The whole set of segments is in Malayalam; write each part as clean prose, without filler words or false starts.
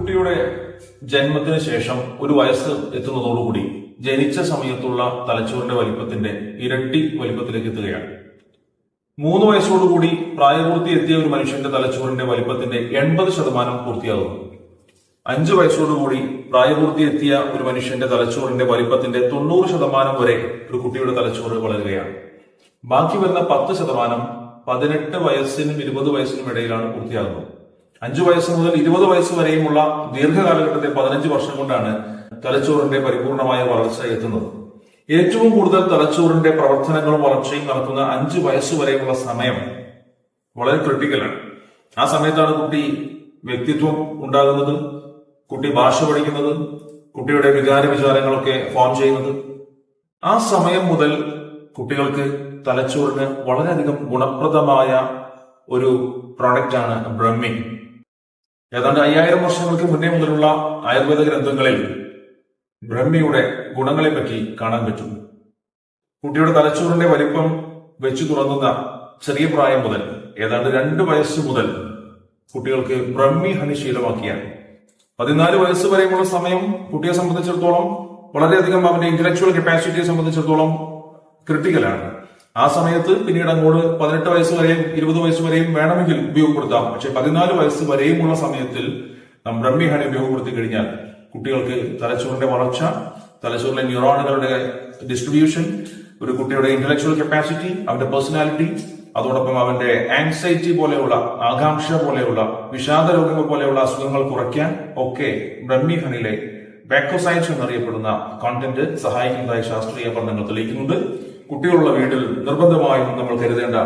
കുട്ടിയുടെ ജന്മത്തിന് ശേഷം ഒരു വയസ്സ് എത്തുന്നതോടുകൂടി ജനിച്ച സമയത്തുള്ള തലച്ചോറിന്റെ വലിപ്പത്തിന്റെ ഇരട്ടി വലിപ്പത്തിലേക്ക് എത്തുകയാണ്. 3 വയസ്സോടുകൂടി പ്രായപൂർത്തി എത്തിയ ഒരു മനുഷ്യന്റെ തലച്ചോറിന്റെ വലിപ്പത്തിന്റെ 80% പൂർത്തിയാകുന്നു. 5 വയസ്സോടുകൂടി പ്രായപൂർത്തി എത്തിയ ഒരു മനുഷ്യന്റെ തലച്ചോറിന്റെ വലിപ്പത്തിന്റെ 90% വരെ ഒരു കുട്ടിയുടെ തലച്ചോറ് വളരുകയാണ്. ബാക്കി വരുന്ന 10% 18 വയസ്സിനും 20 വയസ്സിനും ഇടയിലാണ് പൂർത്തിയാകുന്നത്. 5 വയസ്സ് മുതൽ 20 വയസ്സ് വരെയുമുള്ള ദീർഘകാലഘട്ടത്തെ 15 വർഷം കൊണ്ടാണ് തലച്ചോറിന്റെ പരിപൂർണമായ വളർച്ച എത്തുന്നത്. ഏറ്റവും കൂടുതൽ തലച്ചോറിന്റെ പ്രവർത്തനങ്ങളും വളർച്ചയും നടത്തുന്ന 5 വയസ്സ് വരെയുള്ള സമയം വളരെ ക്രിട്ടിക്കലാണ്. ആ സമയത്താണ് കുട്ടി വ്യക്തിത്വം ഉണ്ടാകുന്നത്, കുട്ടി ഭാഷ പഠിക്കുന്നത്, കുട്ടിയുടെ വിചാരങ്ങളൊക്കെ ഫോം ചെയ്യുന്നത്. ആ സമയം മുതൽ കുട്ടികൾക്ക് തലച്ചോറിന് വളരെയധികം ഗുണപ്രദമായ ഒരു പ്രോഡക്റ്റ് ആണ് ബ്രഹ്മി. ഏതാണ്ട് 5000 വർഷങ്ങൾക്ക് മുന്നേ മുതലുള്ള ആയുർവേദ ഗ്രന്ഥങ്ങളിൽ ബ്രഹ്മിയുടെ ഗുണങ്ങളെ പറ്റി കാണാൻ പറ്റും. കുട്ടിയുടെ തലച്ചോറിന്റെ വലിപ്പം വെച്ചു തുറന്നുന്ന ചെറിയ പ്രായം മുതൽ ഏതാണ്ട് 2 വയസ്സ് മുതൽ കുട്ടികൾക്ക് ബ്രഹ്മി ഹണി ശീലമാക്കിയാൽ 14 വയസ്സ് വരെയുള്ള സമയം കുട്ടിയെ സംബന്ധിച്ചിടത്തോളം വളരെയധികം അവന്റെ ഇന്റലക്ച്വൽ കപ്പാസിറ്റിയെ സംബന്ധിച്ചിടത്തോളം ക്രിട്ടിക്കലാണ്. ആ സമയത്ത് പിന്നീട് അങ്ങോട്ട് 18 വയസ്സ് വരെയും 20 വയസ്സ് വരെയും വേണമെങ്കിൽ ഉപയോഗപ്പെടുത്താം. പക്ഷെ 14 വയസ്സ് വരെയുമുള്ള സമയത്തിൽ നാം ബ്രഹ്മി ഹണി ഉപയോഗപ്പെടുത്തി കഴിഞ്ഞാൽ കുട്ടികൾക്ക് തലച്ചോറിന്റെ വളർച്ച, തലച്ചോറിലെ ന്യൂറോണുകളുടെ ഡിസ്ട്രിബ്യൂഷൻ, ഒരു കുട്ടിയുടെ ഇന്റലക്ച്വൽ കപ്പാസിറ്റി, അവന്റെ പേഴ്സണാലിറ്റി, അതോടൊപ്പം അവന്റെ ആങ്സൈറ്റി പോലെയുള്ള, ആകാംക്ഷ പോലെയുള്ള, വിഷാദ രോഗങ്ങൾ പോലെയുള്ള അസുഖങ്ങൾ കുറയ്ക്കാൻ ഒക്കെ ബ്രഹ്മി ഹണിയിലെ ബാക്കോസൈൻസ് എന്നറിയപ്പെടുന്ന കോണ്ടന്റ് സഹായിക്കുന്നതായി ശാസ്ത്രീയ പഠനങ്ങൾ തെളിയിക്കുന്നുണ്ട്. കുട്ടികളുള്ള വീട്ടിൽ നിർബന്ധമായും നമ്മൾ കരുതേണ്ട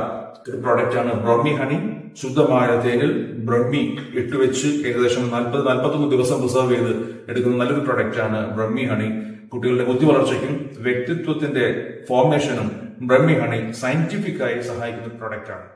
പ്രോഡക്റ്റ് ആണ് ബ്രഹ്മി ഹണി. ശുദ്ധമായ തേനിൽ ബ്രഹ്മി ഇട്ടുവെച്ച് ഏകദേശം 40-41 ദിവസം പ്രിസർവ് ചെയ്ത് എടുക്കുന്ന നല്ലൊരു പ്രോഡക്റ്റ് ആണ് ബ്രഹ്മി ഹണി. കുട്ടികളുടെ ബുദ്ധി വളർച്ചയ്ക്കും വ്യക്തിത്വത്തിന്റെ ഫോർമേഷനും ബ്രഹ്മി ഹണി സയന്റിഫിക്കായി സഹായിക്കുന്ന പ്രോഡക്റ്റ് ആണ്.